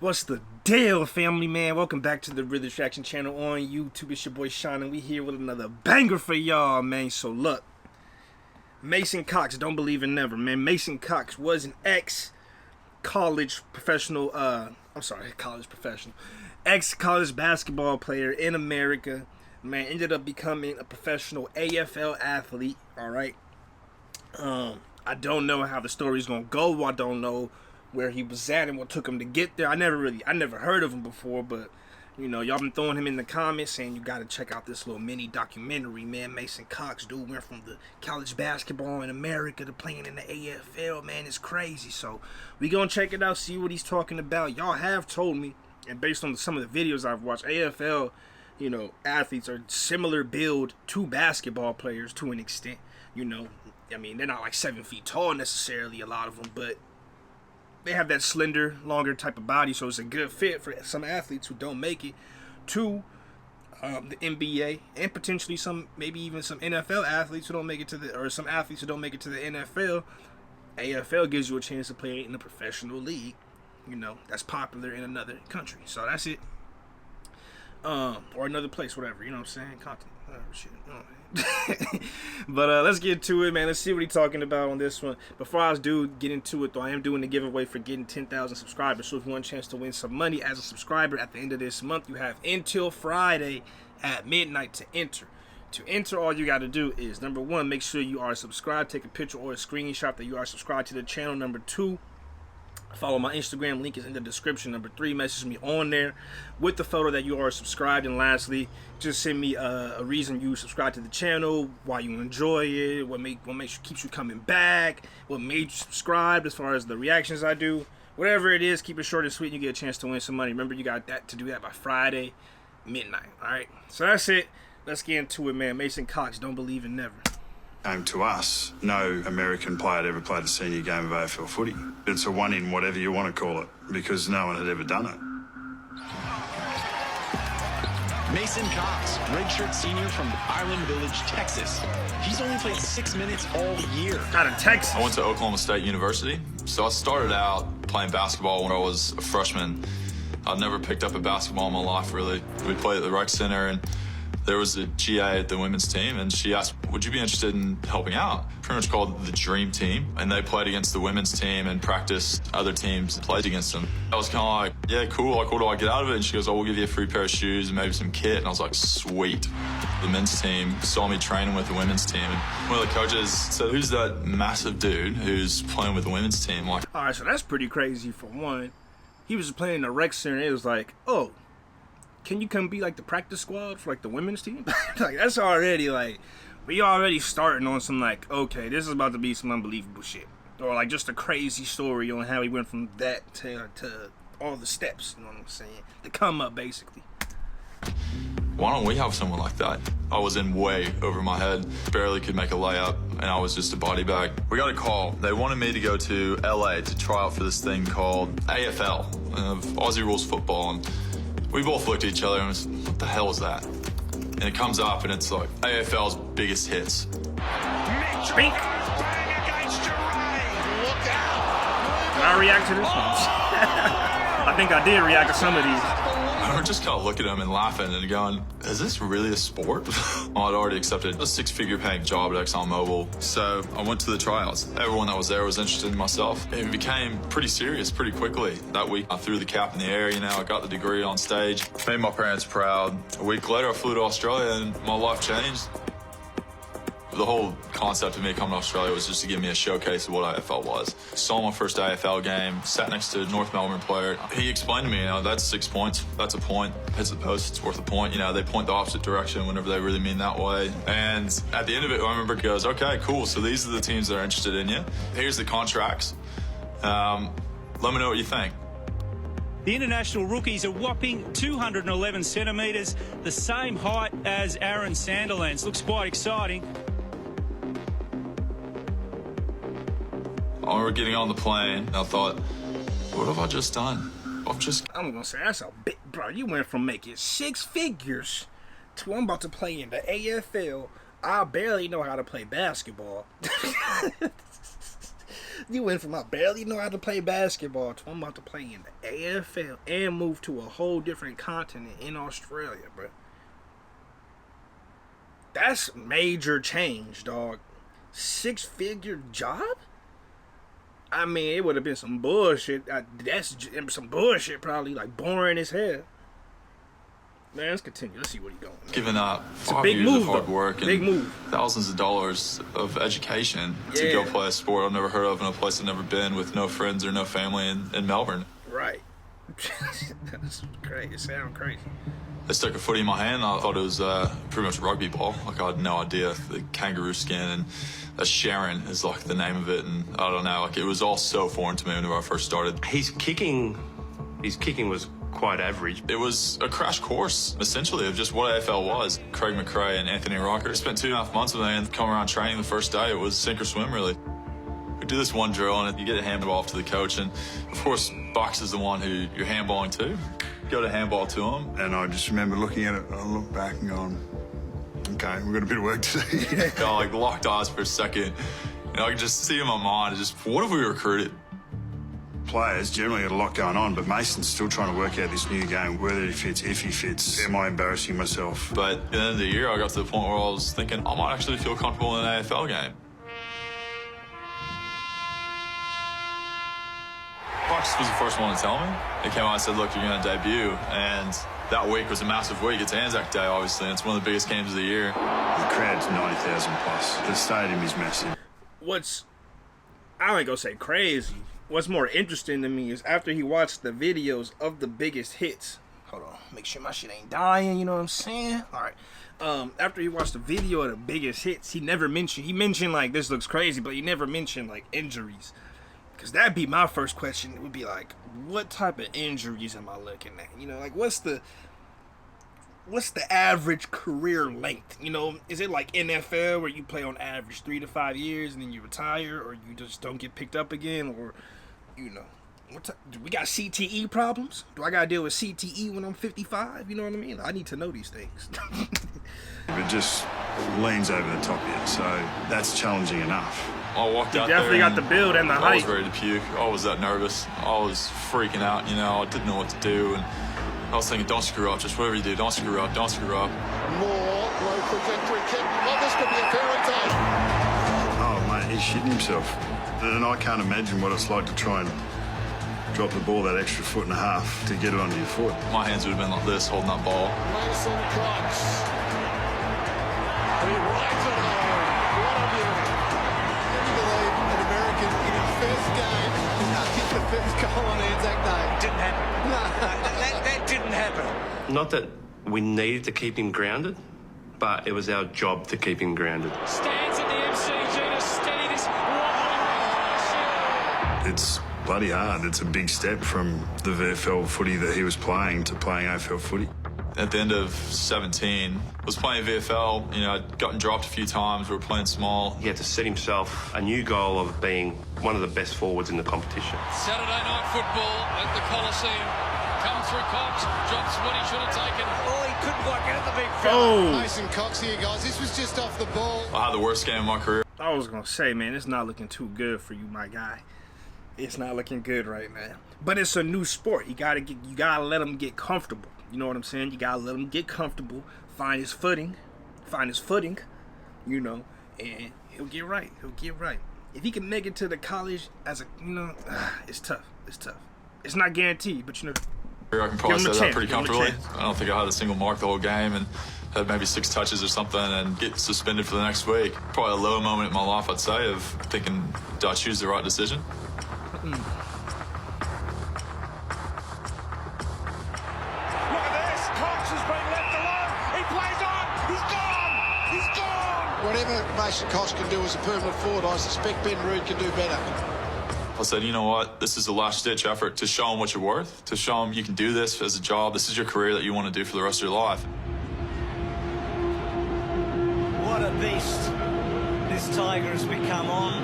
What's the deal, family man? Welcome back to the Real Distraction channel on YouTube. It's your boy Sean, and we here with another banger for y'all, man. So look, Mason Cox, don't believe in never, man. Mason Cox was an ex-college basketball player in America. Man, ended up becoming a professional AFL athlete. All right. I don't know how the story's gonna go. I don't know where he was at and what took him to get there. I never heard of him before, but you know, y'all been throwing him in the comments saying you gotta check out this little mini documentary, man. Mason Cox, dude, went from the college basketball in America to playing in the AFL, man. It's crazy. So we gonna check it out, see what he's talking about. Y'all have told me, and based on some of the videos I've watched, AFL, you know, athletes are similar build to basketball players to an extent. You know, I mean, they're not like 7 feet tall necessarily, a lot of them, but they have that slender, longer type of body, so it's a good fit for some athletes who don't make it to the NBA, and potentially maybe even some NFL athletes who don't make it to or some athletes who don't make it to the NFL. AFL gives you a chance to play in a professional league, you know, that's popular in another country. So that's it. Or another place, whatever, you know what I'm saying? Continent, whatever, shit. But let's get to it, man. Let's see what he's talking about on this one. Before I do get into it, though, I am doing a giveaway for getting 10,000 subscribers. So if you want a chance to win some money as a subscriber at the end of this month, you have until Friday at midnight to enter. To enter, all you got to do is, number one, make sure you are subscribed. Take a picture or a screenshot that you are subscribed to the channel. Number two, follow my Instagram, link is in the description. Number three, message me on there with the photo that you are subscribed. And lastly, just send me a reason you subscribe to the channel, why you enjoy it, what keeps you coming back, what made you subscribe as far as the reactions I do. Whatever it is, keep it short and sweet and you get a chance to win some money. Remember, you got to do that by Friday midnight. Alright, so that's it. Let's get into it, man. Mason Cox, don't believe in never. Came to us, no American player had ever played a senior game of AFL footy. It's a one in whatever you want to call it, because no one had ever done it. Mason Cox, redshirt senior from Island Village, Texas. He's only played 6 minutes all year. Out of Texas. I went to Oklahoma State University. So I started out playing basketball when I was a freshman. I'd never picked up a basketball in my life, really. We played at the rec center, and there was a GA at the women's team, and she asked, would you be interested in helping out? Pretty much called the Dream Team, and they played against the women's team and practiced other teams and played against them. I was kind of like, yeah, cool, like, what do I get out of it? And she goes, oh, we'll give you a free pair of shoes and maybe some kit. And I was like, sweet. The men's team saw me training with the women's team, and one of the coaches said, who's that massive dude who's playing with the women's team? Like, all right, so that's pretty crazy for one. He was playing in the rec center, and it was like, oh, can you come be like the practice squad for like the women's team? Like, that's already like, we already starting on some like, okay, this is about to be some unbelievable shit. Or like just a crazy story on how he went from that to all the steps, you know what I'm saying? To come up, basically. Why don't we have someone like that? I was in way over my head, barely could make a layup, and I was just a body bag. We got a call. They wanted me to go to LA to try out for this thing called AFL, Aussie Rules Football, and we both looked at each other and was, what the hell is that? And it comes up and it's like AFL's biggest hits. Bink. Did I react to this one? I think I did react to some of these. I just kind of looking at him and laughing and going, is this really a sport? I'd already accepted a 6-figure paying job at ExxonMobil. So I went to the tryouts. Everyone that was there was interested in myself. It became pretty serious pretty quickly. That week I threw the cap in the air, you know, I got the degree on stage, made my parents proud. A week later I flew to Australia and my life changed. The whole concept of me coming to Australia was just to give me a showcase of what AFL was. Saw my first AFL game, sat next to a North Melbourne player. He explained to me, you know, that's 6 points. That's a point. Hits the post, it's worth a point. You know, they point the opposite direction whenever they really mean that way. And at the end of it, I remember he goes, okay, cool. So these are the teams that are interested in you. Here's the contracts. Let me know what you think. The international rookie's a whopping 211 centimetres, the same height as Aaron Sandilands. Looks quite exciting. I remember getting on the plane, I thought, what have I just done? I'm gonna say, that's a big, bro. You went from making 6 figures to I'm about to play in the AFL. I barely know how to play basketball. You went from I barely know how to play basketball to I'm about to play in the AFL and move to a whole different continent in Australia, bro. That's major change, dog. 6-figure job? I mean, it would have been some bullshit. That's some bullshit, probably, like, boring as hell. Man, let's continue. Let's see what he's going. Giving up It's a 5 big years move, of hard though. work Big and move. thousands of dollars of education to go Yeah. play a sport I've never heard of in a place I've never been, with no friends or no family in Melbourne. Right. That's crazy. It sounds crazy. They stuck a footy in my hand. I thought it was pretty much a rugby ball. Like, I had no idea. The kangaroo skin and a Sharon is like the name of it. And I don't know. Like, it was all so foreign to me whenever I first started. His kicking was quite average. It was a crash course, essentially, of just what AFL was. Craig McRae and Anthony Rocker spent 2.5 months with me, and come around training the first day, it was sink or swim, really. We do this one drill, and you get a handball off to the coach, and of course, Bucks is the one who you're handballing to. Go to handball to him. And I just remember looking at it, I looked back and going, okay, we've got a bit of work to do. I like locked eyes for a second. And I could just see in my mind, just what if we recruited? Players generally got a lot going on, but Mason's still trying to work out this new game, whether he fits, if he fits. Am I embarrassing myself? But at the end of the year, I got to the point where I was thinking, I might actually feel comfortable in an AFL game. Bucks was the first one to tell me. They came out and said, look, you're going to debut. And that week was a massive week. It's Anzac Day, obviously, and it's one of the biggest games of the year. The crowd's 90,000 plus. The stadium is massive. I ain't gonna say crazy. What's more interesting to me is after he watched the videos of the biggest hits. Hold on, make sure my shit ain't dying, you know what I'm saying? Alright. After he watched the video of the biggest hits, he mentioned like, this looks crazy, but he never mentioned like injuries. Because that'd be my first question. It would be like, what type of injuries am I looking at? You know, like what's the average career length? You know, is it like NFL where you play on average 3 to 5 years and then you retire, or you just don't get picked up again, or you know, do we got CTE problems? Do I gotta deal with CTE when I'm 55? You know what I mean? I need to know these things. It just leans over the top here, so that's challenging enough. I walked out definitely there got the build and the I was height. ready to puke. I was that nervous. I was freaking out, you know. I didn't know what to do. And I was thinking, don't screw up. Just whatever you do, don't screw up. Don't screw up. More low trajectory kick. Oh, this could be a fairy tale. Oh, mate, he's shitting himself. And I can't imagine what it's like to try and drop the ball that extra foot and a half to get it onto your foot. My hands would have been like this, holding that ball. Mason Cox. And he rides it home. What a beauty. Can you believe an American in his first game kicked the first goal on Anzac Day? Didn't happen. No. That didn't happen. Not that we needed to keep him grounded, but it was our job to keep him grounded. Stands at the MCG to steady this wobbling. It's bloody hard. It's a big step from the VFL footy that he was playing to playing AFL footy. At the end of 17, I was playing VFL. You know, I'd gotten dropped a few times. We were playing small. He had to set himself a new goal of being one of the best forwards in the competition. Saturday night football at the Coliseum. Come through Cox, drops what he should have taken. Oh, he couldn't quite get at the big fella. Oh, Mason Cox here, guys. This was just off the ball. I had the worst game of my career. I was gonna say, man, it's not looking too good for you, my guy. It's not looking good right now. But it's a new sport. You gotta let him get comfortable. You know what I'm saying? You gotta let him get comfortable, find his footing, you know, and he'll get right. If he can make it to the college as a, you know, it's tough. It's not guaranteed, but you know. I can probably Give him a say that chance, pretty give him a comfortably. chance. I don't think I had a single mark the whole game and had maybe 6 touches or something and get suspended for the next week. Probably a low moment in my life, I'd say, of thinking, did I choose the right decision? Look at this. Cox has been left alone. He plays on. He's gone. Whatever Mason Cox can do as a permanent forward, I suspect Ben Rood can do better. I said, you know what? This is a last-ditch effort to show them what you're worth, to show them you can do this as a job. This is your career that you want to do for the rest of your life. What a beast this Tiger has become on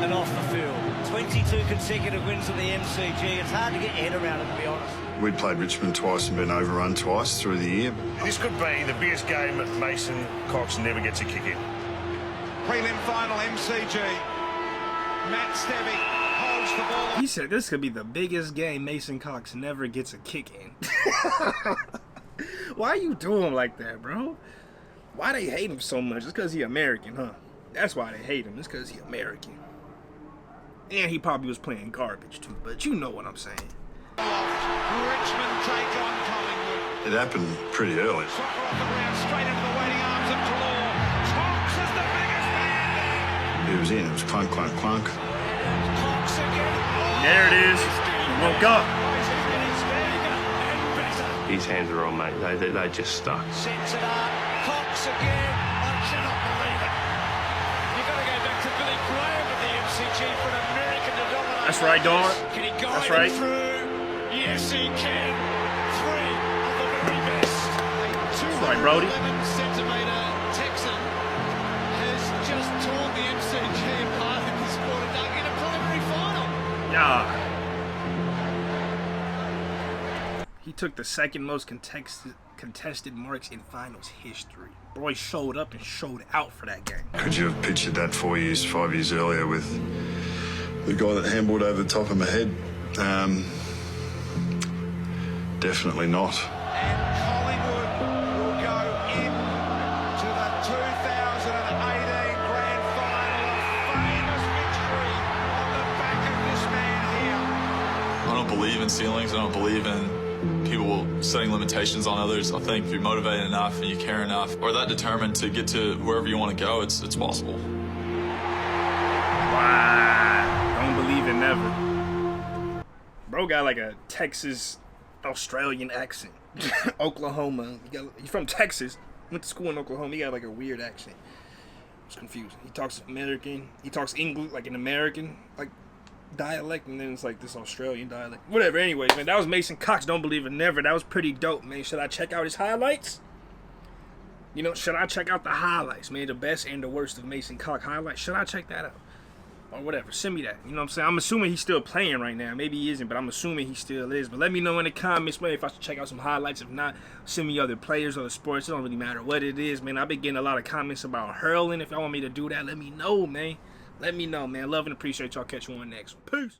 and off the field. 22 consecutive wins at the MCG. It's hard to get your head around it, to be honest. We'd played Richmond twice and been overrun twice through the year. This could be the biggest game that Mason Cox never gets a kick in. Prelim final MCG. Matt Stevie holds dodged the ball. He said this could be the biggest game Mason Cox never gets a kick in. Why you do him like that, bro? Why they hate him so much? It's because he American, huh? That's why they hate him. It's because he American. And he probably was playing garbage, too. But you know what I'm saying. Richmond take on Collingwood. It happened pretty early. Soccer off the ground, straight into the waiting arms of Treloar. Cox is the biggest man there. He was in. It was clunk, clunk, clunk. Cox again. There it is. He woke up. His hands are on, mate. They just stuck. Sets it up. Cox again. I cannot believe it. You've got to go back to Billy Graham at the MCG for an American to dominate. That's right, dog. Can he guide That's right. him through? Yes, he can. Three of the very best. That's right, Brody. 11-centimetre Texan has just torn the MCG apart in the Sport Duck in a preliminary final. Yeah. He took the second most contested marks in finals history. Boy showed up and showed out for that game. Could you have pictured that 5 years earlier with the guy that handballed over the top of my head? Definitely not. And Collingwood will go into the 2018 Grand Final. A famous victory on the back of this man here. I don't believe in ceilings. I don't believe in people setting limitations on others. I think if you're motivated enough and you care enough or that determined to get to wherever you want to go, it's possible. Wow. Don't believe in never. Bro got like a Texas Australian accent. Oklahoma. He's from Texas. Went to school in Oklahoma. He got like a weird accent. It's confusing. He talks American. He talks English like an American like dialect, and then it's like this Australian dialect. Whatever. Anyways, man, that was Mason Cox. Don't believe it never. That was pretty dope, man. Should I check out his highlights? You know, should I check out the highlights, man? The best and the worst of Mason Cox highlights. Should I check that out? Or whatever. Send me that. You know what I'm saying? I'm assuming he's still playing right now. Maybe he isn't, but I'm assuming he still is. But let me know in the comments, man, if I should check out some highlights. If not, send me other players, other sports. It don't really matter what it is, man. I've been getting a lot of comments about hurling. If y'all want me to do that, let me know, man. Let me know, man. Love and appreciate y'all. Catch you on next one. Peace.